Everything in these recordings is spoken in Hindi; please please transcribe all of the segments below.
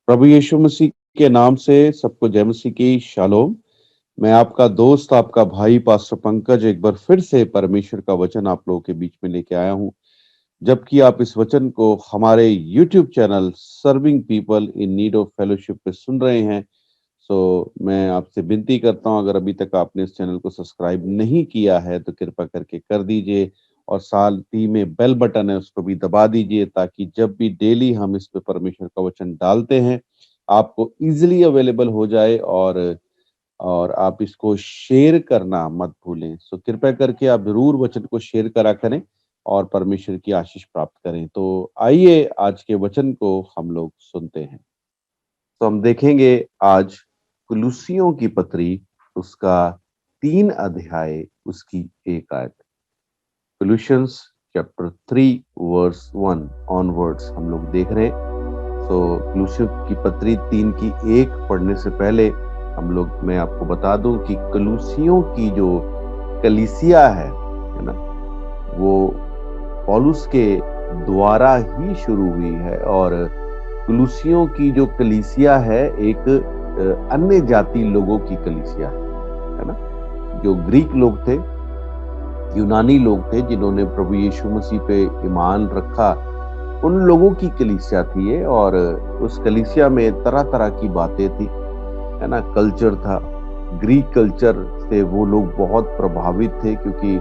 प्रभु यीशु मसीह के नाम से सबको जय मसीह की शालोम। मैं आपका दोस्त, आपका भाई पास्टर पंकज एक बार फिर से परमेश्वर का वचन आप लोगों के बीच में लेके आया हूँ। जबकि आप इस वचन को हमारे YouTube channel serving people in need of fellowship पे सुन रहे हैं, मैं आपसे विनती करता हूँ, अगर अभी तक आपने इस चैनल को सब्सक्राइब नहीं किया है तो कृपया करके कर दीजिए और साथ ही में बेल बटन है उसको भी दबा दीजिए, ताकि जब भी डेली हम इस पे परमेश्वर का वचन डालते हैं आपको इजीली अवेलेबल हो जाए और आप इसको शेयर करना मत भूलें। कृपया करके आप जरूर वचन को शेयर करा करें और परमेश्वर की आशीष प्राप्त करें। तो आइए आज के वचन को हम लोग सुनते हैं। तो हम देखेंगे आज कुलुस्सियों की पत्री, उसका 3 अध्याय, उसकी 1 आयत। कुलुसियंस चैप्टर 3 वर्स 1 ऑनवर्ड्स हम लोग देख रहे हैं। कुलुस्सियों की पत्री 3 की 1 पढ़ने से पहले मैं आपको बता दूं कि कुलुस्सियों की जो कलीसिया है ना, वो पौलुस के द्वारा ही शुरू हुई है। और कुलुस्सियों की जो कलीसिया है एक अन्य जाति लोगों की कलीसिया है ना, जो ग्रीक लोग थे, यूनानी लोग थे, जिन्होंने प्रभु यीशु मसीह पे ईमान रखा, उन लोगों की कलीसिया थी ये। और उस कलीसिया में तरह तरह की बातें थी, है ना, कल्चर था। ग्रीक कल्चर से वो लोग बहुत प्रभावित थे, क्योंकि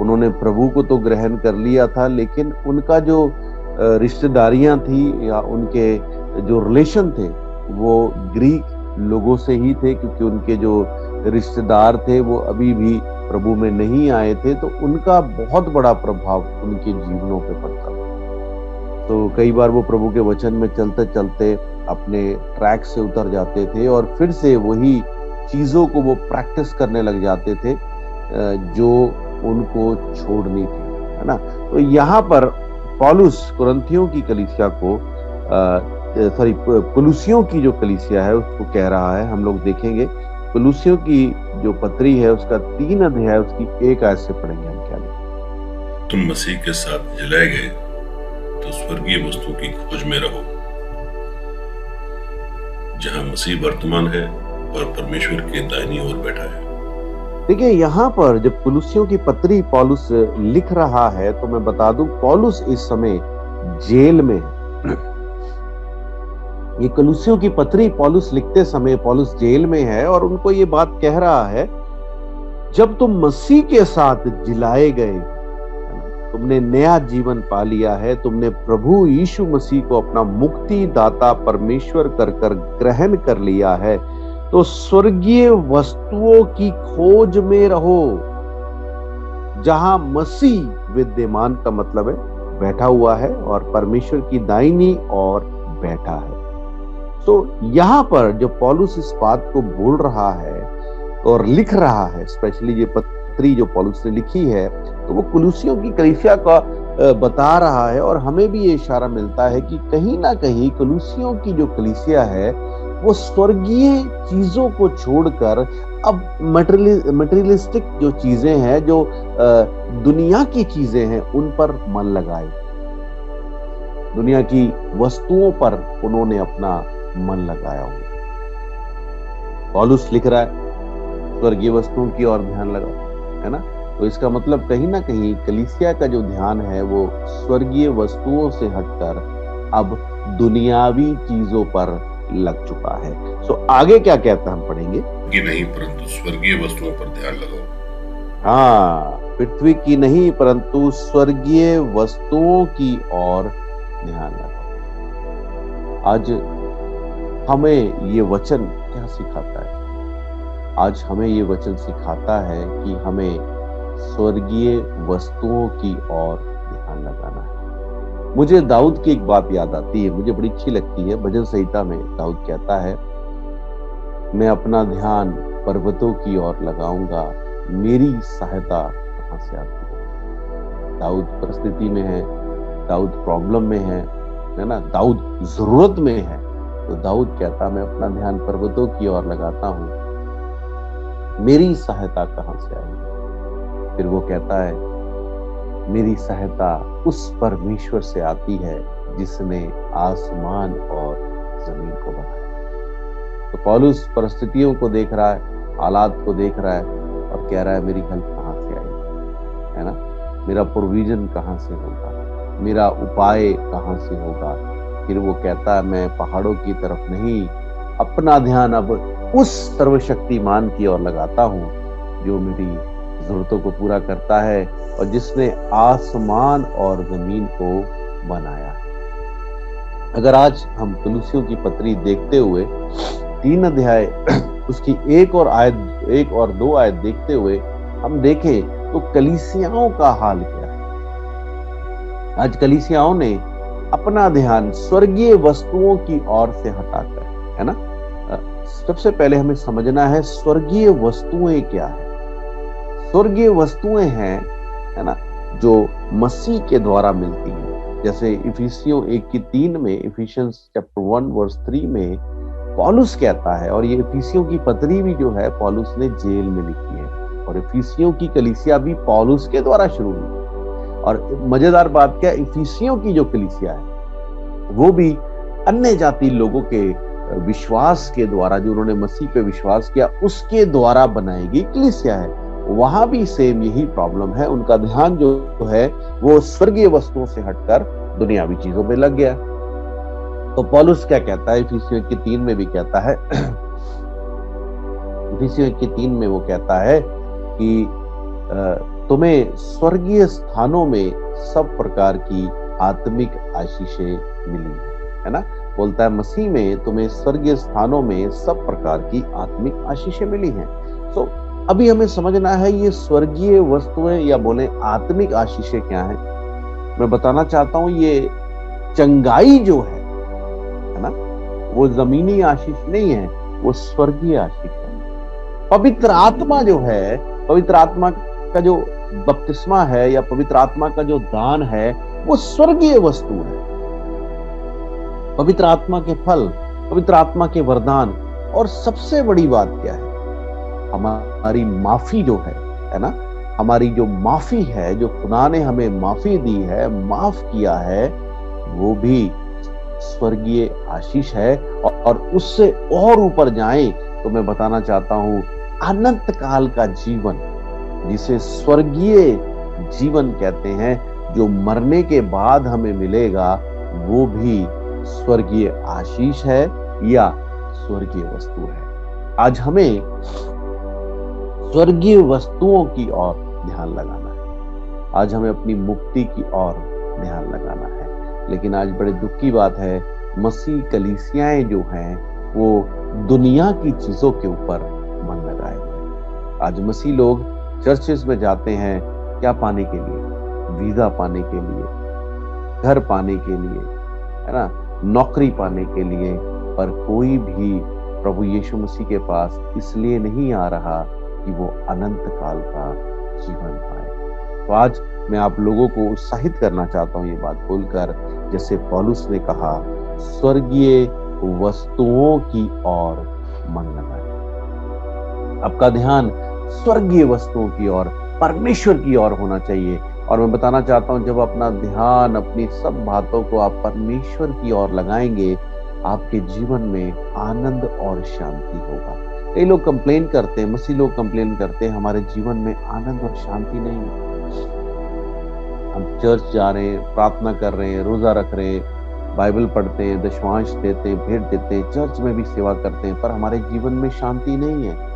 उन्होंने प्रभु को तो ग्रहण कर लिया था, लेकिन उनका जो रिश्तेदारियां थी या उनके जो रिलेशन थे वो ग्रीक लोगों से ही थे, क्योंकि उनके जो रिश्तेदार थे वो अभी भी प्रभु में नहीं आए थे, तो उनका बहुत बड़ा प्रभाव उनके जीवनों पे पड़ता था। तो कई बार वो प्रभु के वचन में चलते चलते अपने ट्रैक से उतर जाते थे और फिर से वही चीजों को वो प्रैक्टिस करने लग जाते थे जो उनको छोड़नी थी, है ना। तो यहाँ पर पौलुस कुरिन्थियों की कलीसिया को कुलुस्सियों की जो कलीसिया है उसको कह रहा है। हम लोग देखेंगे कुलुस्सियों की जो पत्री है उसका 3 अध्याय, उसकी 1 आयत से पढ़ेंगे हम क्या लिखा। तुम मसीह के साथ जलाए गए तो स्वर्गीय वस्तु की खोज में रहो, जहां मसीह वर्तमान है और परमेश्वर के दाहिनी ओर बैठा है। देखिए, यहाँ पर जब कुलुस्सियों की पत्री पौलुस लिख रहा है, तो मैं बता दूं पौलुस इस समय जेल में है। ये कुलुस्सियों की पत्री पौलुस लिखते समय पौलुस जेल में है और उनको ये बात कह रहा है, जब तुम मसीह के साथ जिलाए गए, तुमने नया जीवन पा लिया है, तुमने प्रभु यीशु मसीह को अपना मुक्ति दाता परमेश्वर कर ग्रहण कर लिया है, तो स्वर्गीय वस्तुओं की खोज में रहो, जहां मसीह विद्यमान का मतलब है बैठा हुआ है और परमेश्वर की दाहिनी ओर बैठा है। यहाँ पर जो पौलुस इस बात को बोल रहा है और लिख रहा है, स्पेशली ये पत्री जो पौलुस ने लिखी है, तो वो कुलुस्सियों की कलीसिया का बता रहा है। और हमें भी ये इशारा मिलता है कि कहीं ना कहीं कुलुस्सियों की जो कलीसिया है वो स्वर्गीय चीजों को छोड़कर अब मटेरियलिस्टिक जो चीजें हैं, जो दुनिया की चीजें हैं, उन पर मन लगाए। दुनिया की वस्तुओं पर उन्होंने अपना मन लगाया हुआ। पौलुस लिख रहा है स्वर्गीय वस्तुओं की ओर ध्यान लगाओ, है ना। तो इसका मतलब कहीं ना कहीं कलीसिया का जो ध्यान है वो स्वर्गीय वस्तुओं से हटकर अब दुनियावी चीजों पर लग चुका है। आगे क्या कहता हम पढ़ेंगे कि नहीं परंतु स्वर्गीय वस्तुओं पर ध्यान लगाओ। हाँ, पृथ्वी की नहीं परंतु स्वर्गीय वस्तुओं की ओर ध्यान लगाओ। आज हमें ये वचन क्या सिखाता है? आज हमें ये वचन सिखाता है कि हमें स्वर्गीय वस्तुओं की ओर ध्यान लगाना है। मुझे दाऊद की एक बात याद आती है, मुझे बड़ी अच्छी लगती है। भजन संहिता में दाऊद कहता है, मैं अपना ध्यान पर्वतों की ओर लगाऊंगा, मेरी सहायता कहां से आती है। दाऊद परिस्थिति में है, दाऊद प्रॉब्लम में है ना, दाऊद जरूरत में है, तो दाऊद कहता मैं अपना ध्यान पर्वतों की ओर लगाता हूं, मेरी सहायता कहां से आएगी। फिर वो कहता है, मेरी सहायता उस परमेश्वर से आती है जिसने आसमान और जमीन को बनाया। तो पौलुस परिस्थितियों को देख रहा है, हालात को देख रहा है और कह रहा है मेरी हेल्प कहाँ से आएगी, है ना, मेरा प्रोविजन कहाँ से होगा, मेरा उपाय कहाँ से होगा। फिर वो कहता है मैं पहाड़ों की तरफ नहीं, अपना ध्यान अब उस सर्वशक्तिमान की ओर लगाता हूँ जो मेरी जरूरतों को पूरा करता है और जिसने आसमान और जमीन को बनाया है। अगर आज हम कुलुसियों की पत्री देखते हुए 3 अध्याय उसकी एक और 2 आयत देखते हुए हम देखें तो कलीसियाओं का हाल क्या है। आज कलीसियाओं ने अपना ध्यान स्वर्गीय वस्तुओं की ओर से हटाकर, है ना, सबसे पहले हमें समझना है स्वर्गीय वस्तुएं क्या है। स्वर्गीय वस्तुएं हैं, है ना, जो मसीह के द्वारा मिलती हैं। जैसे इफिसियों 1:3 में, इफिशियंस चैप्टर 1 वर्स 3 में पौलुस कहता है, और ये इफिसियों की पत्री भी जो है पौलुस ने जेल में लिखी है और इफिसियों की कलीसिया भी पौलुस के द्वारा शुरू हुई। और मजेदार बात क्या, इफिसियों की जो कलीसिया है वो भी अन्य जाति लोगों के विश्वास के द्वारा, जो उन्होंने मसीह पे विश्वास किया उसके द्वारा बनाई गई कलीसिया है। वहां भी सेम यही प्रॉब्लम है, उनका ध्यान जो है वो स्वर्गीय वस्तुओं से हटकर दुनियावी चीजों में लग गया। तो पौलुस क्या कहता है, इफिसियों 1:3 में भी कहता है, इफिसियों 1:3 में वो कहता है कि तुम्हें स्वर्गीय स्थानों में सब प्रकार की आत्मिक आशीषें मिली है ना। बोलता है मसीह में तुम्हें स्वर्गीय स्थानों में सब प्रकार की आत्मिक आशीषें मिली हैं। तो अभी हमें समझना है ये स्वर्गीय वस्तुएं या बोले आत्मिक आशीषें क्या है। मैं बताना चाहता हूं ये चंगाई जो है ना, वो जमीनी आशीष नहीं है, वो स्वर्गीय आशीष है। पवित्र आत्मा जो है, पवित्र आत्मा का जो बपतिस्मा है या पवित्र आत्मा का जो दान है वो स्वर्गीय वस्तु है। पवित्र आत्मा के फल, पवित्र आत्मा के वरदान, और सबसे बड़ी बात क्या है, हमारी माफी जो है ना, हमारी जो माफी है, जो खुदा ने हमें माफी दी है, माफ किया है, वो भी स्वर्गीय आशीष है। और उससे और ऊपर जाएं तो मैं बताना चाहता हूं अनंत काल का जीवन, जिसे स्वर्गीय जीवन कहते हैं, जो मरने के बाद हमें मिलेगा, वो भी स्वर्गीय आशीष है या स्वर्गीय वस्तु है। आज हमें स्वर्गीय वस्तुओं की ओर ध्यान लगाना है, आज हमें अपनी मुक्ति की ओर ध्यान लगाना है। लेकिन आज बड़े दुख की बात है, मसीह कलीसियाएं जो हैं वो दुनिया की चीजों के ऊपर मन लगाए हुए। आज मसीह लोग चर्चेस में जाते हैं क्या पाने के लिए, वीजा पाने के लिए, घर पाने के लिए, है ना, नौकरी पाने के लिए, पर कोई भी प्रभु यीशु मसीह के पास इसलिए नहीं आ रहा कि वो अनंत काल का जीवन पाए। तो आज मैं आप लोगों को उत्साहित करना चाहता हूँ ये बात बोलकर, जैसे पौलुस ने कहा, स्वर्गीय वस्तुओं की ओर मन लगाएं। आपका ध्यान स्वर्गीय वस्तुओं की ओर, परमेश्वर की ओर होना चाहिए। और मैं बताना चाहता हूं, जब अपना ध्यान, अपनी सब बातों को आप परमेश्वर की ओर लगाएंगे, आपके जीवन में आनंद और शांति होगा। कई लोग कंप्लेन करते हैं, मसीह लोग कंप्लेन करते हैं, हमारे जीवन में आनंद और शांति नहीं है। हम चर्च जा रहे हैं, प्रार्थना कर रहे हैं, रोजा रख रहे हैं, बाइबल पढ़ते हैं, दशमांश देते हैं, भेंट देते हैं, चर्च में भी सेवा करते हैं, पर हमारे जीवन में शांति नहीं है।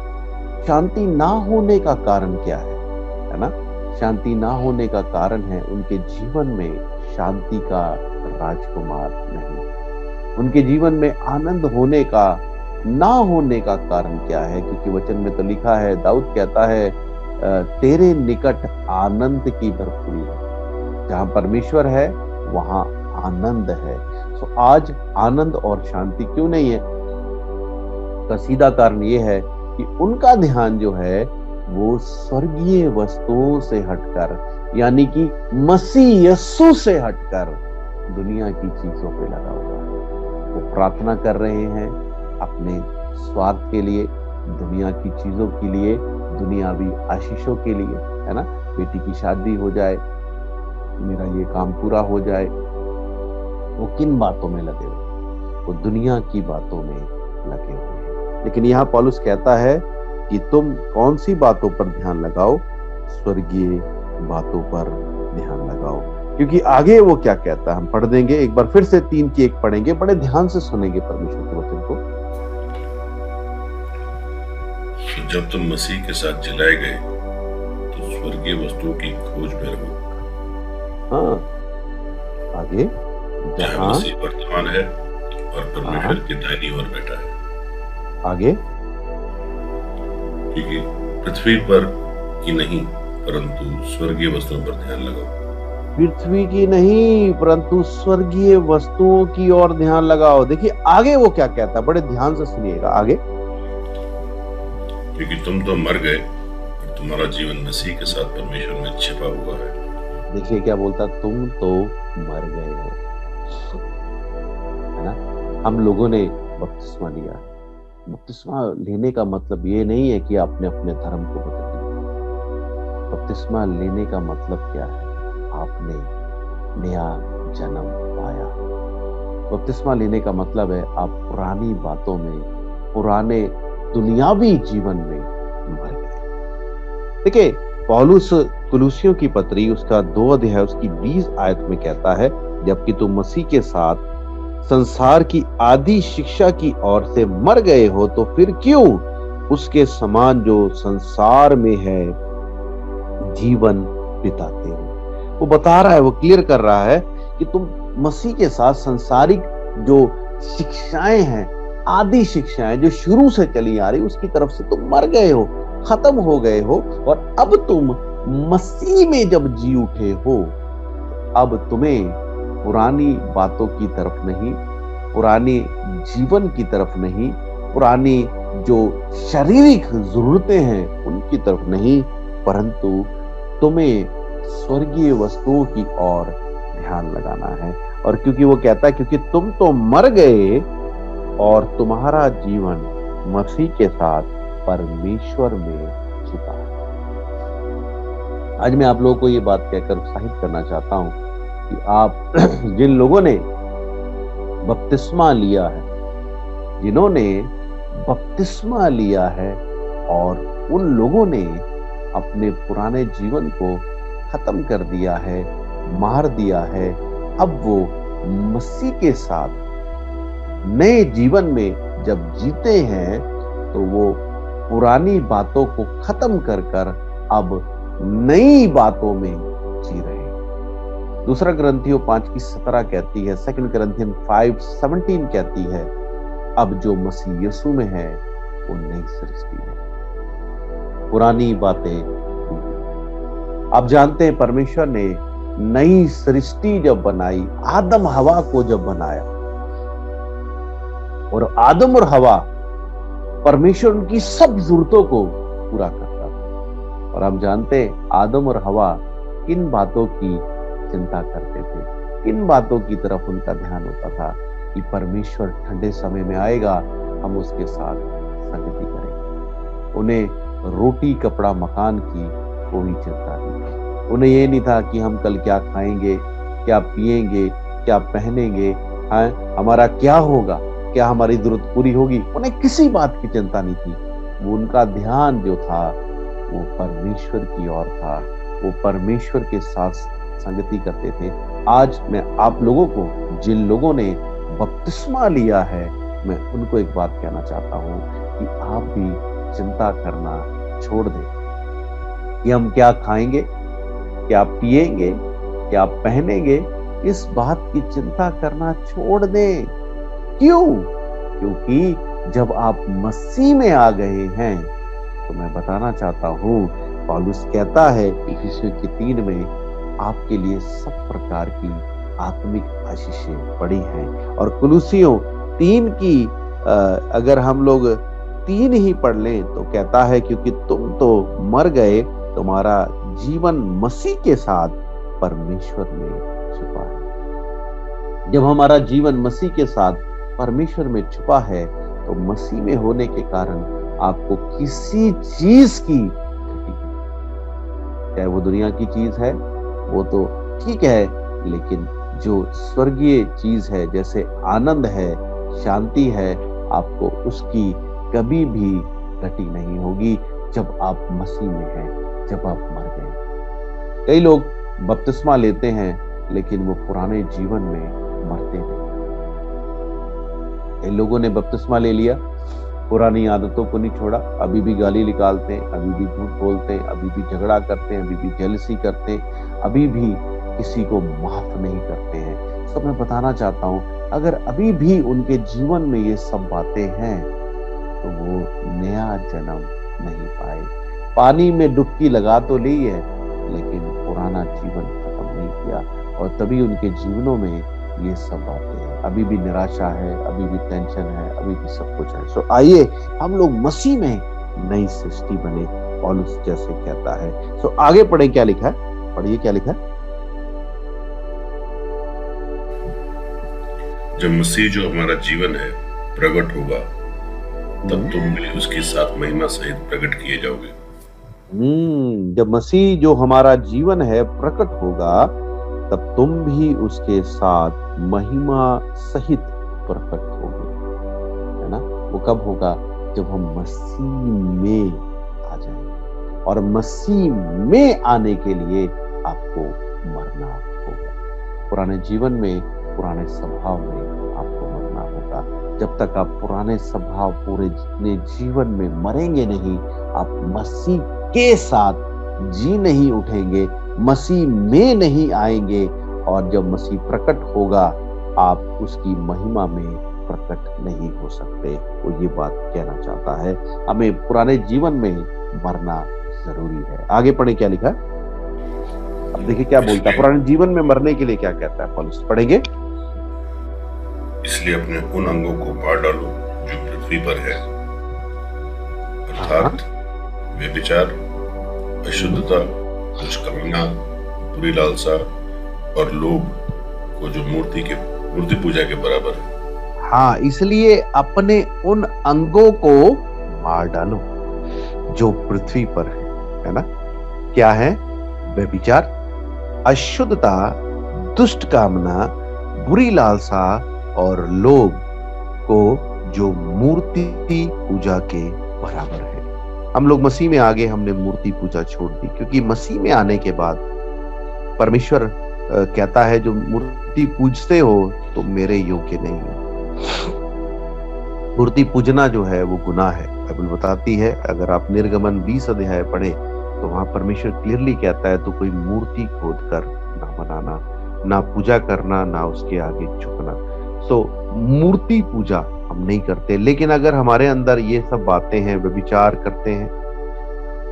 शांति ना होने का कारण क्या है ना? शांति ना होने का कारण है उनके जीवन में शांति का राजकुमार नहीं। उनके जीवन में आनंद होने का ना होने का कारण क्या है? क्योंकि वचन में तो लिखा है, दाऊद कहता है, तेरे निकट आनंद की भरपूरी है। जहां परमेश्वर है वहां आनंद है। तो आज आनंद और शांति क्यों नहीं है? का सीधा कारण यह है कि उनका ध्यान जो है वो स्वर्गीय वस्तुओं से हटकर, यानी कि मसीह यीशु से हटकर दुनिया की चीजों पे लगा हुआ है। वो प्रार्थना कर रहे हैं अपने स्वार्थ के लिए, दुनिया की चीजों के लिए, दुनियावी आशीषों के लिए, है ना। बेटी की शादी हो जाए, मेरा ये काम पूरा हो जाए, वो किन बातों में लगे हुए? वो दुनिया की बातों में लगे हुए हैं। लेकिन यहाँ पौलुस कहता है कि तुम कौन सी बातों पर ध्यान लगाओ, स्वर्गीय बातों पर ध्यान लगाओ। क्योंकि आगे वो क्या कहता है हम पढ़ देंगे, एक बार फिर से 3 की 1 पढ़ेंगे, बड़े ध्यान से सुनेंगे परमेश्वर के वचन को। तो जब तुम मसीह के साथ जिलाए गए तो स्वर्गीय वस्तुओं की खोज में रहो, हाँ आगे, जहाँ जहाँ मसीह वर्तमान है और परमेश्वर के दाहिनी ओर बैठा है। आगे, क्योंकि पृथ्वी पर की नहीं परंतु स्वर्गीय वस्तुओं पर ध्यान लगाओ। पृथ्वी की नहीं परंतु स्वर्गीय वस्तुओं की ओर ध्यान लगाओ। देखिए आगे वो क्या कहता है, बड़े ध्यान से सुनिएगा आगे। क्योंकि तुम तो मर गए और तुम्हारा जीवन मसीह के साथ परमेश्वर में छिपा हुआ है। देखिए क्या बोलता, तुम तो मर गए हो, है ना। हम लोगों ने बपतिस्मा लिया। बपतिस्मा लेने का मतलब ये नहीं है कि आपने अपने धर्म को बदल दिया। बपतिस्मा लेने का मतलब क्या है, आपने नया जन्म पाया। बपतिस्मा लेने का मतलब है आप पुरानी बातों में, पुराने दुनियावी जीवन में मर गए। देखिए पौलुस कुलुसियों की पत्री उसका 2 अध्याय उसकी 20 आयत में कहता है, जबकि तुम मसीह के साथ संसार की आदि शिक्षा की ओर से मर गए हो, तो फिर क्यों उसके समान जो संसार में है जीवन बिताते हो। वो बता रहा है, वो क्लियर कर रहा है कि तुम मसीह के साथ संसारिक जो शिक्षाएं हैं, आदि शिक्षाएं जो शुरू से चली आ रही, उसकी तरफ से तुम मर गए हो, खत्म हो गए हो, और अब तुम मसीह में जब जी उठे हो, अब तुम्हें पुरानी बातों की तरफ नहीं, पुरानी जीवन की तरफ नहीं, पुरानी जो शारीरिक जरूरतें हैं उनकी तरफ नहीं, परंतु तुम्हें स्वर्गीय वस्तुओं की ओर ध्यान लगाना है। और क्योंकि वो कहता है क्योंकि तुम तो मर गए और तुम्हारा जीवन मसीह के साथ परमेश्वर में छिपा है। आज मैं आप लोगों को ये बात कहकर उत्साहित करना चाहता हूं कि आप जिन लोगों ने बपतिस्मा लिया है, जिन्होंने बपतिस्मा लिया है और उन लोगों ने अपने पुराने जीवन को खत्म कर दिया है, मार दिया है, अब वो मसीह के साथ नए जीवन में जब जीते हैं तो वो पुरानी बातों को खत्म कर कर अब नई बातों में जी रहे हैं। दूसरा ग्रंथियों 5:17 कहती है, 2 Corinthians 5:17 कहती है, अब जो मसीह यीशु में है वो नई सृष्टि है, पुरानी बातें। आप जानते हैं परमेश्वर ने नई सृष्टि जब बनाई, आदम हवा को जब बनाया, और आदम और हवा परमेश्वर उनकी सब जरूरतों को पूरा करता था। और हम जानते हैं आदम और हवा किन बातों की चिंता करते थे, किन बातों की तरफ उनका ध्यान होता था कि परमेश्वर ठंडे समय में आएगा, हम उसके साथ संगति करेंगे। उन्हें रोटी कपड़ा मकान की कोई चिंता नहीं थी। उन्हें ये नहीं था कि हम कल क्या खाएंगे, क्या पिएंगे, क्या पहनेंगे, हमारा क्या होगा, क्या हमारी जरूरत पूरी होगी। उन्हें किसी बात की चिंता नहीं थी। वो उनका ध्यान जो था वो परमेश्वर की ओर था, वो परमेश्वर के साथ संगति करते थे। आज मैं आप लोगों को, जिन लोगों ने बपतिस्मा लिया है, मैं उनको एक बात कहना चाहता हूं कि आप भी चिंता करना छोड़ दें कि हम क्या खाएंगे, क्या पिएंगे, क्या पहनेंगे। इस बात की चिंता करना छोड़ दें। क्यों? क्योंकि जब आप मसीह में आ गए हैं, तो मैं बताना चाहता हूं, पौलुस कहता है इफिसियों की 3 में, आपके लिए सब प्रकार की आत्मिक आशीषें पड़ी हैं। और कुलुसियों 3 की अगर हम लोग 3 ही पढ़ लें तो कहता है क्योंकि तुम तो मर गए, तुम्हारा जीवन मसीह के साथ परमेश्वर में छुपा है। जब हमारा जीवन मसीह के साथ परमेश्वर में छुपा है तो मसीह में होने के कारण आपको किसी चीज की, चाहे वो दुनिया की चीज है वो तो ठीक है, लेकिन जो स्वर्गीय चीज है, जैसे आनंद है, शांति है आपको उसकी कभी भी घटी नहीं होगी जब आप मसीह में हैं, जब आप मर गए। कई लोग बपतिस्मा लेते हैं लेकिन वो पुराने जीवन में मरते नहीं। कई लोगों ने बपतिस्मा ले लिया, पुरानी आदतों को नहीं छोड़ा, अभी भी गाली निकालते हैं, अभी भी झूठ बोलते हैं, अभी भी झगड़ा करते हैं, अभी भी जेलसी करते हैं, अभी भी किसी को माफ नहीं करते हैं। तो मैं बताना चाहता हूं, अगर अभी भी उनके जीवन में ये सब बातें हैं तो वो नया जन्म नहीं पाए। पानी में डुबकी लगा तो ली है लेकिन पुराना जीवन खत्म नहीं किया, और तभी उनके जीवनों में ये सब बातें हैं। अभी भी निराशा है, अभी भी टेंशन है, अभी भी सब कुछ है। सो आइए हम लोग मसीह में नई सृष्टि बने, पौलुस जैसे कहता है। सो आगे पढ़े, क्या लिखा है, पढ़िए क्या लिखा है। जब मसीह जो हमारा जीवन है प्रकट होगा, तब तुम भी उसके साथ महिमा सहित प्रकट किए जाओगे। जब मसीह जो हमारा जीवन है प्रकट होगा, तब तुम भी उसके साथ महिमा सहित प्रकट होगे, है ना। वो कब होगा? जब हम मसीह में आ जाएंगे, और मसीह में आने के लिए आपको मरना होगा। पुराने जीवन में, पुराने स्वभाव में आपको मरना होगा। जब तक आप पुराने स्वभाव पूरे अपने जीवन में मरेंगे नहीं, आप मसीह के साथ जी नहीं उठेंगे, मसीह में नहीं आएंगे, और जब मसीह प्रकट होगा आप उसकी महिमा में प्रकट नहीं हो सकते। वो ये बात कहना चाहता है, हमें पुराने जीवन में मरना जरूरी है। आगे पढ़े क्या लिखा है। अब देखिए क्या बोलता है, पुराने जीवन में मरने के लिए क्या कहता है पौलुस, पढ़ेंगे। इसलिए अपने उन अंगों को मार डालो जो पृथ्वी पर है, अर्थात व्यभिचार, अशुद्धता, दुष्कर्मणा, बुरी लालसा और लोभ को जो मूर्ति पूजा के बराबर है। हाँ, इसलिए अपने उन अंगों को मार डालो जो पृथ्वी पर है ना। क्या है? व्यभिचार, अशुद्धता, दुष्ट कामना, बुरी लालसा और लोभ को जो मूर्ति पूजा के बराबर है। हम लोग मसीह में आगे हमने मूर्ति पूजा छोड़ दी, क्योंकि मसीह में आने के बाद परमेश्वर कहता है जो मूर्ति पूजते हो तो मेरे योग्य नहीं हो। मूर्ति पूजना जो है वो गुनाह है। बाइबल बताती है, अगर आप निर्गमन 20 अध्याय पढ़े तो वहां परमेश्वर क्लियरली कहता है, तो कोई मूर्ति खोद कर ना बनाना, ना पूजा करना, ना उसके आगे झुकना। सो मूर्ति पूजा हम नहीं करते। लेकिन अगर हमारे अंदर ये सब बातें हैं, व्यभिचार करते हैं,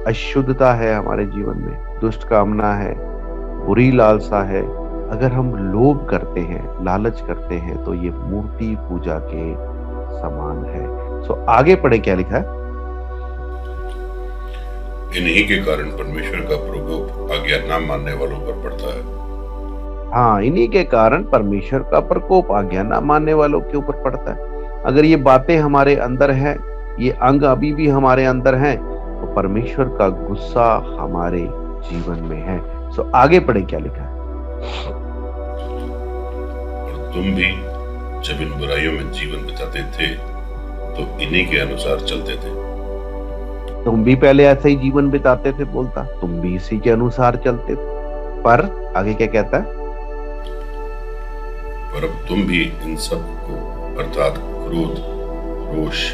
अशुद्धता है हमारे जीवन में, दुष्ट कामना है, बुरी लालसा है, अगर हम लोभ करते हैं, लालच करते हैं, तो ये मूर्ति पूजा के समान है। सो आगे पढ़े क्या लिखा है। इन्हीं के कारण परमेश्वर का प्रकोप आज्ञा न मानने वालों पर पड़ता है। हाँ, इन्हीं के कारण परमेश्वर का प्रकोप आज्ञा न मानने वालों के ऊपर पड़ता है। अगर ये बातें हमारे अंदर है, ये अंग अभी भी हमारे अंदर हैं, तो परमेश्वर का गुस्सा हमारे जीवन में है। सो आगे पढ़े क्या लिखा है। और तुम भी जब इन बुराइयों में जीवन बिताते थे तो इन्हीं के अनुसार चलते थे। तुम भी पहले ऐसे ही जीवन बिताते थे, बोलता तुम भी इसी के अनुसार चलते थे। पर आगे क्या कहता है, पर अब तुम भी इन सब को, अर्थात क्रोध, रोष,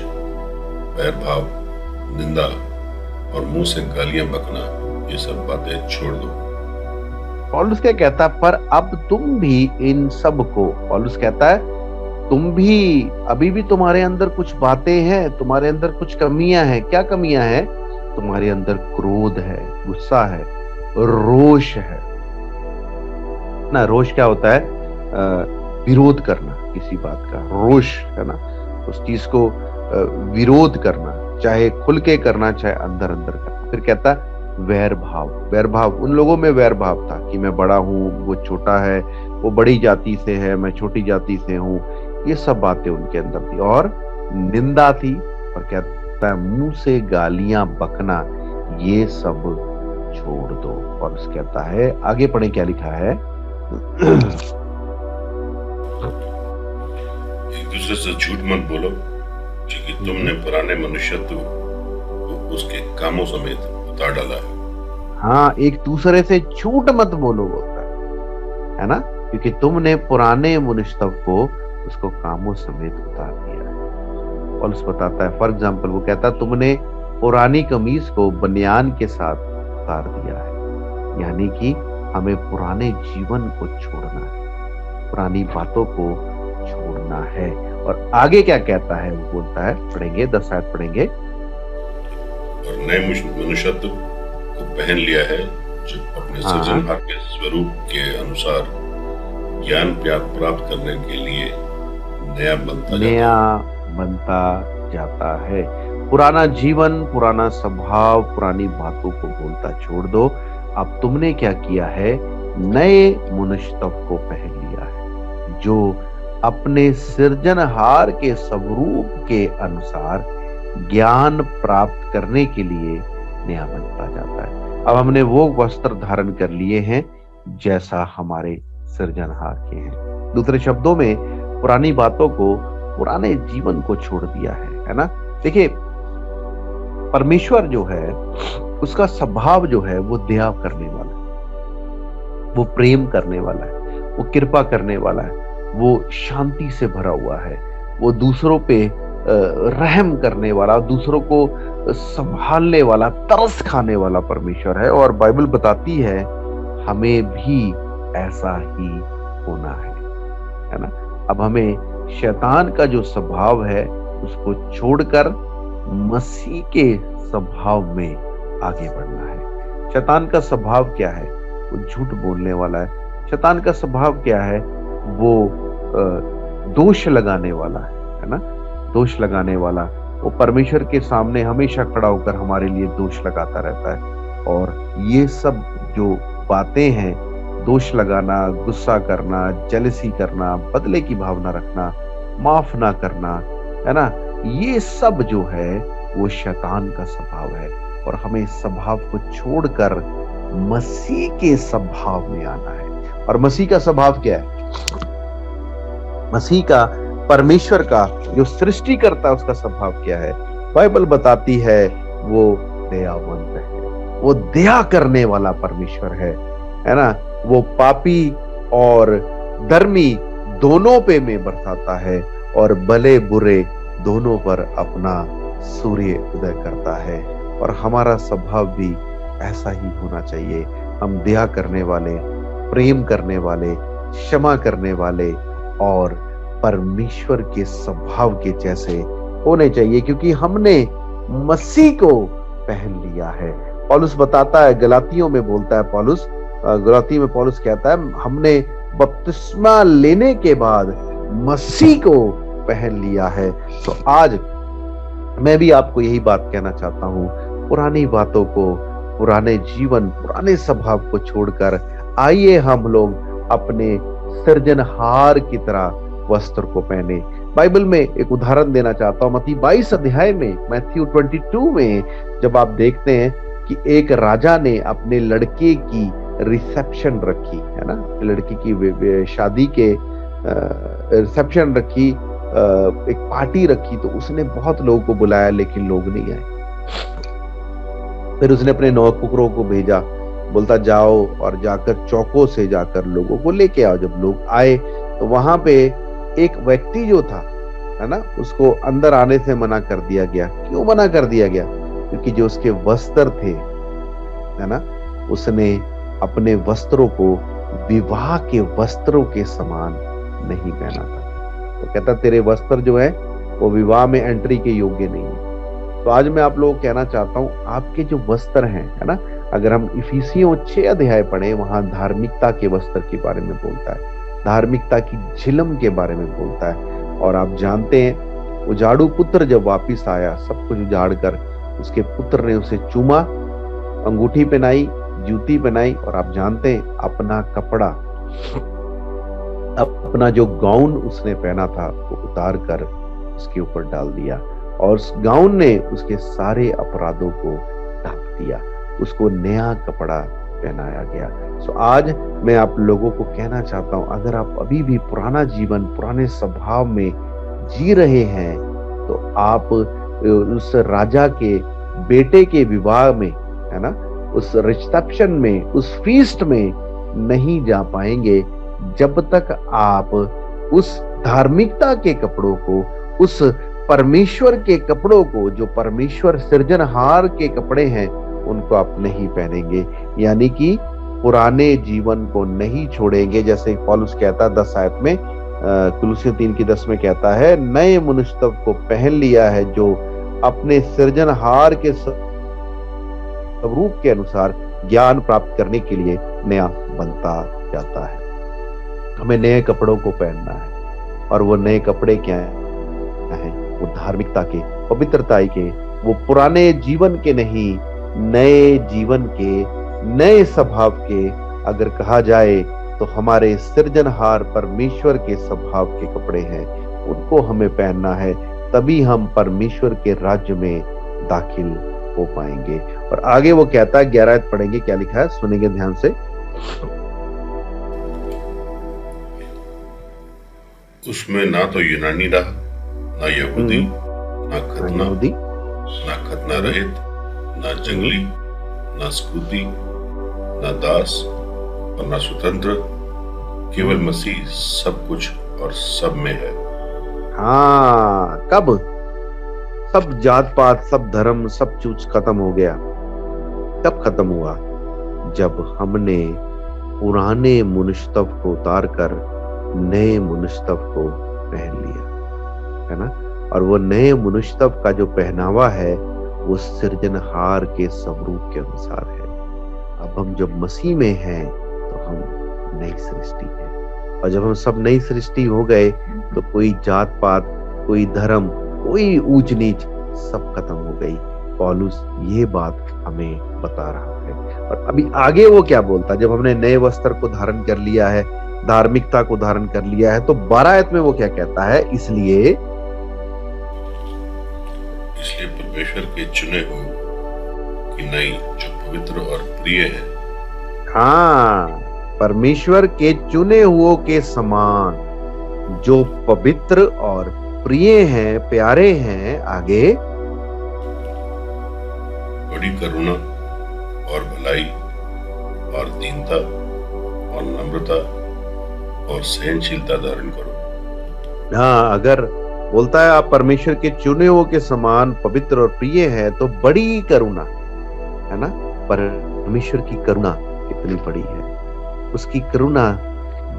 बैरभाव, निंदा और मुंह से गालियां बकना, ये सब बातें छोड़ दो। पौलुस क्या कहता है, पर अब तुम भी इन सब को, पौलुस कहता है तुम भी, अभी भी तुम्हारे अंदर कुछ बातें हैं, तुम्हारे अंदर कुछ कमियां हैं। क्या कमियां हैं? तुम्हारे अंदर क्रोध है, गुस्सा है, रोष है ना। रोष क्या होता है? विरोध करना किसी बात का, रोष है ना, उस चीज को विरोध करना, चाहे खुल के करना, चाहे अंदर अंदर करना। फिर कहता है वैर भाव। वैर भाव, उन लोगों में वैर भाव था कि मैं बड़ा हूँ, वो छोटा है, वो बड़ी जाति से है, मैं छोटी जाति से हूँ। ये सब बातें उनके अंदर थी। और निंदा थी, और कहता है मुंह से गालियां बकना, ये सब छोड़ दो। और उस कहता है, आगे पढ़े क्या लिखा है। एक दूसरे से झूठ मत बोलो क्योंकि तुमने पुराने मनुष्यत्व को उसके कामों समेत उतार डाला है। हाँ, एक दूसरे से झूठ मत बोलो बोलता है ना, क्योंकि तुमने पुराने मनुष्यत्व को उसको कामों समेत उतार दिया है। पौलुस बताता है, फॉर एग्जाम्पल वो कहता है तुमने पुरानी कमीज को बनियान के साथ उतार दिया है, यानी कि हमें पुराने जीवन को छोड़ना है, पुरानी बातों को छोड़ना है। और आगे क्या कहता है वो बोलता है, पढ़ेंगे 10 आयत पढ़ेंगे। और नए मनुष्यत्व को पहन लिया है जो अपने सृजनहार के स्वरूप के अनुसार ज्ञान प्राप्त करने के लिए नया बनता जाता है। पुराना जीवन, पुराना स्वभाव, पुरानी बातों को बोलता छोड़ दो। अब तुमने क्या किया है, नए मनुष्यत्व को पहन लिया है जो अपने सृजनहार के स्वरूप के अनुसार ज्ञान प्राप्त करने के लिए नया बनता जाता है। अब हमने वो वस्त्र धारण कर लिए हैं जैसा हमारे सृजनहार के हैं। दूसरे शब्दों में पुरानी बातों को, पुराने जीवन को छोड़ दिया है ना। देखिए, परमेश्वर जो है उसका स्वभाव जो है वो दया करने वाला है, वो प्रेम करने वाला है, वो कृपा करने वाला है, वो शांति से भरा हुआ है, वो दूसरों पे रहम करने वाला, दूसरों को संभालने वाला, तरस खाने वाला परमेश्वर है। और बाइबल बताती है हमें भी ऐसा ही होना है ना। अब हमें शैतान का जो स्वभाव है उसको छोड़कर मसीह के स्वभाव में आगे बढ़ना है। शैतान का स्वभाव क्या है, वो झूठ बोलने वाला है। शैतान का स्वभाव क्या है, वो दोष लगाने वाला है ना, दोष लगाने वाला। वो परमेश्वर के सामने हमेशा खड़ा होकर हमारे लिए दोष लगाता रहता है। और ये सब जो बातें हैं, दोष लगाना, गुस्सा करना, जेलसी करना, बदले की भावना रखना, माफ ना करना, है ना, ये सब जो है वो शैतान का स्वभाव है। और हमें स्वभाव को छोड़कर मसीह के स्वभाव में आना है। और मसीह का स्वभाव क्या है? मसीह का, परमेश्वर का जो सृष्टि करता है उसका स्वभाव क्या है? बाइबल बताती है वो दयावंत है, वो दया करने वाला परमेश्वर है ना। वो पापी और धर्मी दोनों पे में बरसाता है और भले बुरे दोनों पर अपना सूर्य उदय करता है। और हमारा स्वभाव भी ऐसा ही होना चाहिए। हम दया करने वाले, प्रेम करने वाले, क्षमा करने वाले और परमेश्वर के स्वभाव के जैसे होने चाहिए, क्योंकि हमने मसीह को पहन लिया है। पौलुस बताता है, गलातियों में बोलता है पौलुस, गलाती में पौलुस कहता है हमने बपतिस्मा लेने के बाद मसीह को पहन लिया है। तो आज मैं भी आपको यही बात कहना चाहता हूं, पुरानी बातों को, पुराने जीवन, पुराने स्वभाव को छोड़कर आइए हम लोग अपने सृजनहार की तरह वस्त्र को पहने। बाइबल में एक उदाहरण देना चाहता हूं। मत्ती 22 अध्याय में, मैथ्यू 22 में जब आप देखते हैं कि एक राजा ने अपने लड़के की रिसेप्शन रखी, है ना, लड़की की शादी के रिसेप्शन रखी, एक पार्टी रखी, तो उसने बहुत लोगों को बुलाया लेकिन लोग नहीं आए। फिर उसने अपने नौकरों को भेजा, बोलता जाओ और जाकर चौकों से जाकर लोगों को लेके आओ। जब लोग आए तो वहां पे एक व्यक्ति जो था, है ना, उसको अंदर आने से मना कर दिया गया। क्यों मना कर दिया गया? क्योंकि जो उसके वस्त्र थे, है ना, उसने अपने वस्त्रों को विवाह के वस्त्रों के समान नहीं पहना था। तो कहता तेरे वस्त्र जो है वो विवाह में एंट्री के योग्य नहीं है। तो आज मैं आप लोगों को कहना चाहता हूं, आपके जो वस्त्र हैं, है ना, अगर हम इफिसियों 6 अध्याय पढ़े, वहां धार्मिकता के वस्त्र के बारे में बोलता है, धार्मिकता की झिलम के बारे में बोलता है। और आप जानते हैं उजाड़ू पुत्र जब वापिस आया, सब कुछ उजाड़ कर, उसके पुत्र ने उसे चूमा, अंगूठी पहनाई, जूती पहनाई, और आप जानते हैं अपना कपड़ा, अपना जो गाउन उसने पहना था वो उतार कर उसके ऊपर डाल दिया, और उस गाउन ने उसके सारे अपराधों को ढक दिया, उसको नया कपड़ा पहनाया गया। सो आज मैं आप लोगों को कहना चाहता हूं, अगर आप अभी भी पुराना जीवन, पुराने स्वभाव में जी रहे हैं, तो आप उस राजा के बेटे के विवाह में, है ना, उस रिसेप्शन में, उस फीस्ट में नहीं जा पाएंगे जब तक आप उस धार्मिकता के कपड़ों को, उस परमेश्वर के कपड़ों को, जो परमेश्वर सृजनहार के कपड़े हैं, उनको आप नहीं पहनेंगे। यानी कि पुराने जीवन को नहीं छोड़ेंगे, जैसे पौलुस कहता 10 आयत में, कुलुस्सियों 3:10 में कहता है, नए मनुष्य को पहन लिया है जो अपने सृजनहार के स्वरूप के अनुसार ज्ञान प्राप्त करने के लिए नया बनता जाता है। हमें नए कपड़ों को पहनना है, और वो नए कपड़े क्या हैं? वो धार्मिकता के, पवित्रता के, वो पुराने जीवन के नहीं, नए जीवन के, नए स्वभाव के। अगर कहा जाए तो हमारे सृजनहार परमेश्वर के स्वभाव के कपड़े हैं, उनको हमें पहनना है, तभी हम परमेश्वर के राज्य में दाखिल हो पाएंगे। और आगे वो कहता है, 11 आयत पढ़ेंगे, क्या लिखा है, सुनेंगे ध्यान से। उसमें ना तो यूनानी रहा, ना यहूदी, ना खतना रहित, ना जंगली, ना स्कूती, ना दास और ना स्वतंत्र, केवल मसीह सब कुछ और सब में है। हाँ, कब? सब जात पात, सब धर्म, सब चूज खत्म हो गया। कब खत्म हुआ? जब हमने पुराने मनुष्यत्व को उतार कर नए मनुष्यत्व को पहन लिया, है ना। और वो नए मनुष्यत्व का जो पहनावा है, वो सृजनहार के स्वरूप के अनुसार है। अब हम जब मसीह में हैं तो हम नई सृष्टि हैं, और जब हम सब नई सृष्टि हो गए तो कोई जात पात, कोई धर्म, कोई ऊंच नीच, सब खत्म हो गई। पौलुस ये बात हमें बता रहा है। और अभी आगे वो क्या बोलता है, जब हमने नए वस्त्र को धारण कर लिया है, धार्मिकता को धारण कर लिया है, तो 12 आयत में वो क्या कहता है, इसलिए परमेश्वर के चुने हो कि नहीं, जो पवित्र और प्रिय है। हाँ, परमेश्वर के चुने हुओं के समान, जो पवित्र और प्रिय हैं, प्यारे हैं। आगे, बड़ी करुणा और भलाई और दीनता और नम्रता और सहनशीलता धारण करो। हाँ, अगर बोलता है आप परमेश्वर के चुने हुओं के समान पवित्र और प्रिय है, तो बड़ी करुणा, है ना। परमेश्वर की करुणा कितनी बड़ी है, उसकी करुणा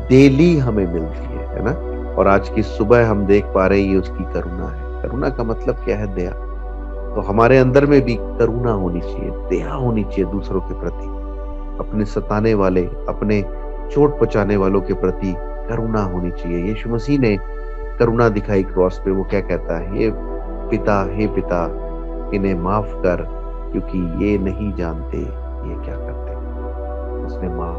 डेली हमें मिलती है ना। और आज की सुबह हम देख पा रहे हैं, ये उसकी करुणा है। करुणा का मतलब क्या है? दया। तो हमारे अंदर में भी करुणा होनी चाहिए, दया होनी चाहिए दूसरों के प्रति, अपने सताने वाले, अपने चोट पहुंचाने वालों के प्रति करुणा होनी चाहिए। यीशु मसीह ने करुणा दिखाई क्रॉस पे। वो क्या कहता है, हे पिता, इन्हें माफ कर, क्योंकि ये नहीं जानते ये क्या करते। उसने माफ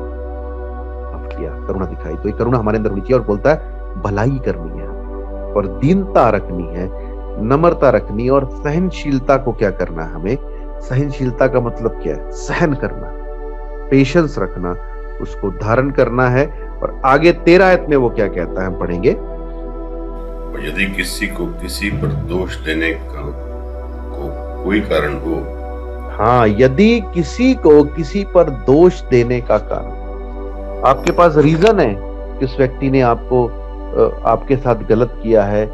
किया, करुणा दिखाई। तो ये करुणा हमारे अंदर होनी चाहिए। और बोलता है भलाई करनी है, और दीनता रखनी है, नम्रता रखनी, और सहनशीलता को क्या करना है हमें। सहनशीलता का मतलब क्या है? सहन करना, पेशेंस रखना, उसको धारण करना है। और आगे 13 आयत में वो क्या कहता है, हम पढ़ेंगे। और यदि किसी को किसी पर दोष देने का कोई कारण हो। हाँ, यदि किसी को किसी पर दोष देने का कारण, आपके पास रीजन है कि उस व्यक्ति ने आपको आपके साथ गलत किया है,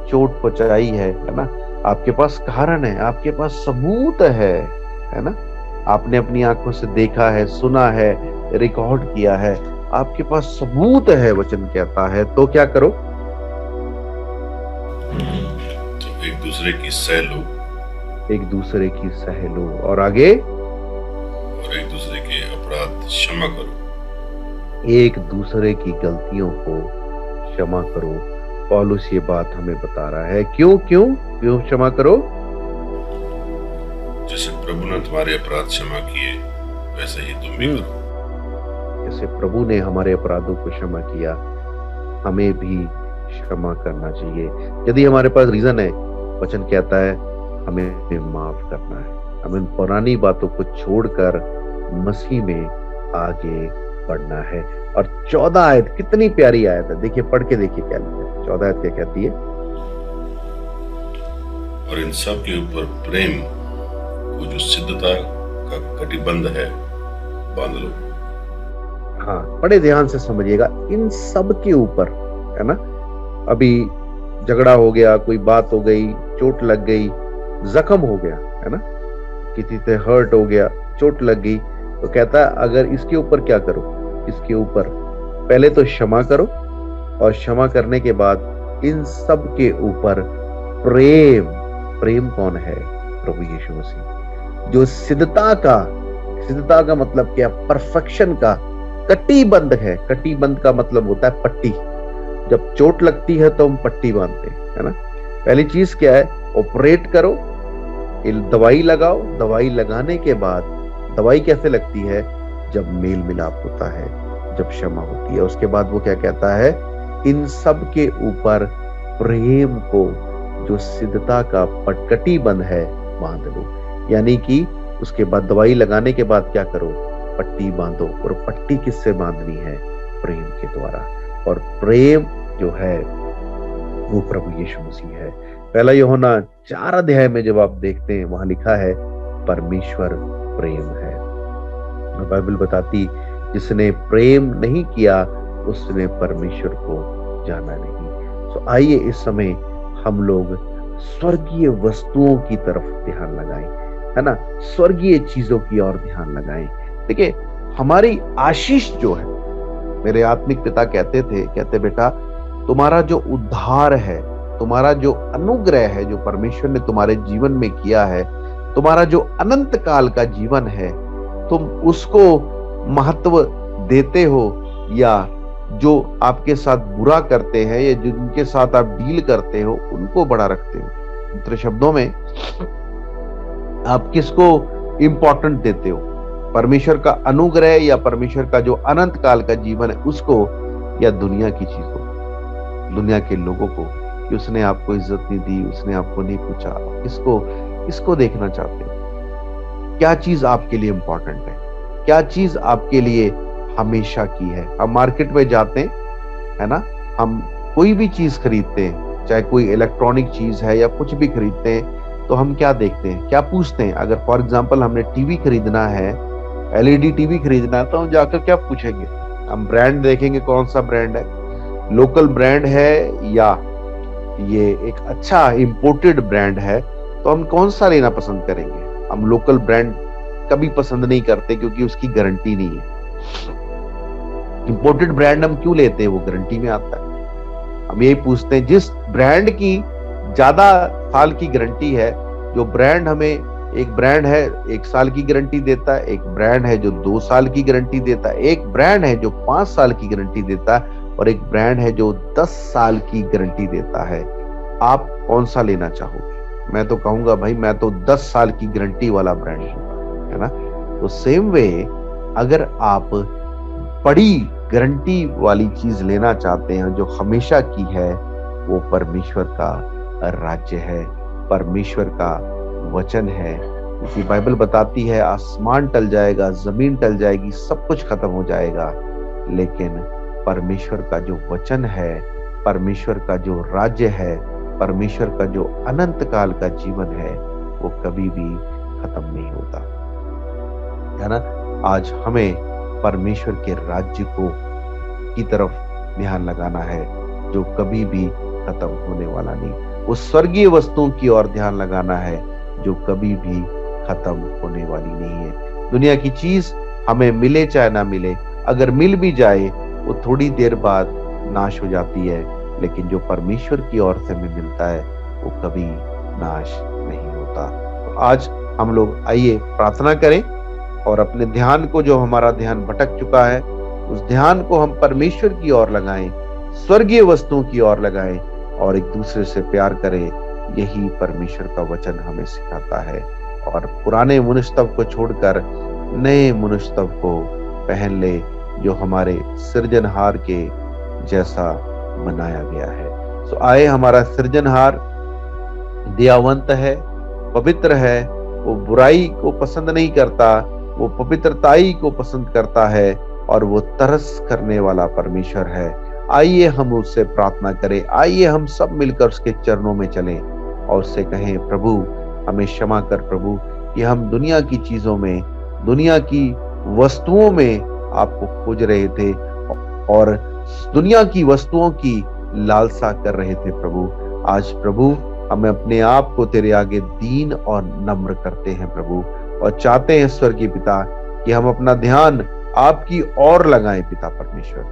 चोट पहुंचाई है ना। आपके पास कारण है, आपके पास सबूत है ना। आपने अपनी आंखों से देखा है, सुना है, रिकॉर्ड किया है, आपके पास सबूत है, वचन कहता है। तो क्या करो? तो एक दूसरे की सह लो, एक दूसरे की सह लो। और आगे, और एक दूसरे के अपराध क्षमा करो, एक दूसरे की गलतियों को क्षमा करो। पौलुस ये बात हमें बता रहा है। क्यों क्षमा करो? जैसे प्रभु ने तुम्हारे अपराध क्षमा किए, वैसे ही तुम भी करो। जैसे प्रभु ने हमारे अपराधों को क्षमा किया, हमें भी क्षमा करना चाहिए। यदि हमारे पास रीजन है, वचन कहता है हमें माफ करना है, हमें पुरानी बातों को छोड़कर मसीह में आगे बढ़ना है। और 14 आयत कितनी प्यारी आयत है, देखिए, पढ़ के देखिए क्या लिखा है। 14 आयत क्या कहती है? और इन सब के ऊपर प्रेम को जो सिद्धता का कटिबंध है बांध लो। हाँ, बड़े ध्यान से समझिएगा, इन सब के ऊपर, है ना। अभी झगड़ा हो गया, कोई बात हो गई, चोट लग गई, जख्म हो गया, है ना, किसी से हर्ट हो गया, चोट लग गई, तो कहता है अगर इसके ऊपर क्या करो, इसके ऊपर पहले तो क्षमा करो, और क्षमा करने के बाद इन सब के ऊपर प्रेम। प्रेम कौन है? प्रभु यीशु मसीह, जो सिद्धता का मतलब क्या? परफेक्शन का कटिबंध है। कटिबंध का मतलब होता है पट्टी। जब चोट लगती है तो हम पट्टी बांधते हैं, है ना। पहली चीज क्या है? ऑपरेट करो, दवाई लगाओ। दवाई लगाने के बाद, दवाई कैसे लगती है? जब मेल मिलाप होता है, जब क्षमा होती है। उसके बाद वो क्या कहता है? इन सब के ऊपर प्रेम को, जो सिद्धता का कटिबंध है, बांध लो। यानी कि उसके बाद दवाई लगाने के बाद क्या करो? पट्टी बांधो। और पट्टी किससे बांधनी है? प्रेम के द्वारा। और प्रेम जो है वो प्रभु यीशु मसीह है। पहला यूहन्ना 4 अध्याय में जब आप देखते हैं, वहां लिखा है परमेश्वर प्रेम है। बाइबल बताती, जिसने प्रेम नहीं किया उसने परमेश्वर को जाना नहीं। तो आइए इस समय हम लोग स्वर्गीय वस्तुओं की तरफ ध्यान लगाएं, है ना, स्वर्गीय चीजों की ओर ध्यान लगाएं। देखिए, हमारी आशीष जो है, मेरे आत्मिक पिता कहते बेटा, तुम्हारा जो उद्धार है, तुम्हारा जो अनुग्रह है, जो परमेश्वर ने तुम्हारे जीवन में किया है, तुम्हारा जो अनंत काल का जीवन है, तुम उसको महत्व देते हो, या जो आपके साथ बुरा करते हैं या जिनके साथ आप डील करते हो उनको बड़ा रखते हो? दूसरे शब्दों में, आप किसको इंपॉर्टेंट देते हो? परमेश्वर का अनुग्रह या परमेश्वर का जो अनंत काल का जीवन है उसको, या दुनिया की चीजों, दुनिया के लोगों को, कि उसने आपको इज्जत नहीं दी, उसने आपको नहीं पूछा? किसको देखना चाहते हो? क्या चीज आपके लिए इंपॉर्टेंट है? क्या चीज आपके लिए हमेशा की है? हम मार्केट में जाते हैं, है ना, हम कोई भी चीज खरीदते हैं, चाहे कोई इलेक्ट्रॉनिक चीज है या कुछ भी खरीदते हैं, तो हम क्या देखते हैं, क्या पूछते हैं? अगर फॉर एग्जांपल हमने टीवी खरीदना है, एलईडी टीवी खरीदना है, तो हम जाकर क्या पूछेंगे? हम ब्रांड देखेंगे, कौन सा ब्रांड है, लोकल ब्रांड है या ये एक अच्छा इंपोर्टेड ब्रांड है, तो हम कौन सा लेना पसंद करेंगे? हम लोकल ब्रांड कभी पसंद नहीं करते क्योंकि उसकी गारंटी नहीं है। इंपोर्टेड ब्रांड हम क्यों लेते हैं? वो गारंटी में आता है। हम यही पूछते हैं, जिस ब्रांड की ज्यादा साल की गारंटी है, जो ब्रांड हमें, एक ब्रांड है 1 साल की गारंटी देता है, एक ब्रांड है जो 2 साल की गारंटी देता है, एक ब्रांड है जो 5 साल की गारंटी देता है, और एक ब्रांड है जो 10 साल की गारंटी देता है। आप कौन सा लेना चाहोगे? मैं तो कहूंगा भाई, मैं तो 10 साल की गारंटी वाला ब्रांड लूंगा, है ना। तो सेम वे, अगर आप बड़ी गारंटी वाली चीज लेना चाहते हैं जो हमेशा की है, वो परमेश्वर का राज्य है, परमेश्वर का वचन है। क्योंकि बाइबल बताती है, आसमान टल जाएगा, जमीन टल जाएगी, सब कुछ खत्म हो जाएगा, लेकिन परमेश्वर का जो वचन है, परमेश्वर का जो राज्य है, परमेश्वर का जो अनंत काल का जीवन है, वो कभी भी खत्म नहीं होता, है ना। आज हमें परमेश्वर के राज्य की तरफ ध्यान लगाना है, जो कभी भी खत्म होने वाला नहीं। वो स्वर्गीय वस्तुओं की ओर ध्यान लगाना है, जो कभी भी खत्म होने वाली नहीं है। दुनिया की चीज हमें मिले चाहे ना मिले, अगर मिल भी जाए वो थोड़ी देर बाद नाश हो जाती है, लेकिन जो परमेश्वर की ओर से हमें मिलता है वो कभी नाश नहीं होता। तो आज हम लोग आइए प्रार्थना करें और अपने ध्यान को, जो हमारा ध्यान भटक चुका है, उस ध्यान को हम परमेश्वर की ओर लगाएं, स्वर्गीय वस्तुओं की ओर लगाएं, और एक दूसरे से प्यार करें। यही परमेश्वर का वचन हमें सिखाता है। और पुराने मनुष्य को छोड़कर नए मनुष्य को पहन ले, जो हमारे सृजनहार के जैसा बनाया गया है। तो आए, हमारा सृजनहार दयावंत है, पवित्र है, वो बुराई को पसंद नहीं करता, वो पवित्रताई को पसंद करता है, और वो तरस करने वाला परमेश्वर है। आइए हम उससे प्रार्थना करें, आइए हम सब मिलकर उसके चरणों में चलें और उससे कहें, प्रभु हमें क्षमा कर प्रभु, कि हम दुनिया की चीजों में, दुनिया की वस्तुओं में आपको खोज रहे थे और दुनिया की वस्तुओं की लालसा कर रहे थे प्रभु। आज प्रभु हम अपने आप को तेरे आगे दीन और नम्र करते हैं प्रभु, और चाहते हैं स्वर्गीय पिता कि हम अपना ध्यान आपकी ओर लगाएं पिता परमेश्वर,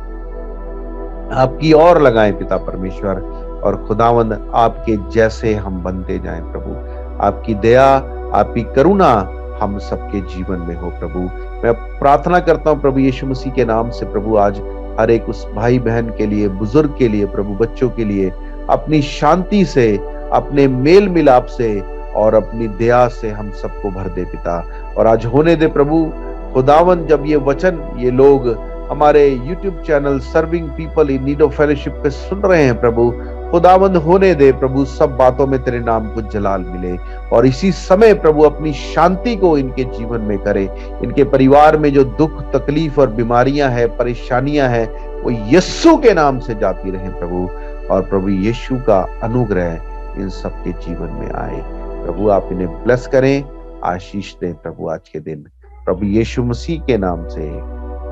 आपकी ओर लगाएं पिता परमेश्वर, और खुदावंद आपके जैसे हम बनते जाएं प्रभु। आपकी दया, आपकी करुणा हम सबके जीवन में हो प्रभु। मैं प्रार्थना करता हूं प्रभु यीशु मसीह के नाम से प्रभु, आज हर एक उस भाई बहन के लिए, बुजुर्ग के लिए प्रभु, बच्चों के लिए अपनी शांति से, अपने मेल मिलाप से और अपनी दया से हम सबको भर दे पिता। और आज होने दे प्रभु खुदावन, जब ये वचन ये लोग हमारे YouTube channel serving people in need of fellowship पे सुन रहे हैं प्रभु, खुदावंद होने दे प्रभु सब बातों में तेरे नाम को जलाल मिले, और इसी समय प्रभु अपनी शांति को इनके जीवन में करे। इनके परिवार में जो दुख, तकलीफ और बीमारियां हैं, परेशानियां हैं, वो यीशु के नाम से जाती रहे प्रभु, और प्रभु यीशु का अनुग्रह इन सबके जीवन में आए प्रभु। आप इन्हें ब्लेस करें, आशीष दें प्रभु आज के दिन, प्रभु यीशु मसीह के नाम से,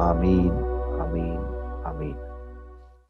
आमीन।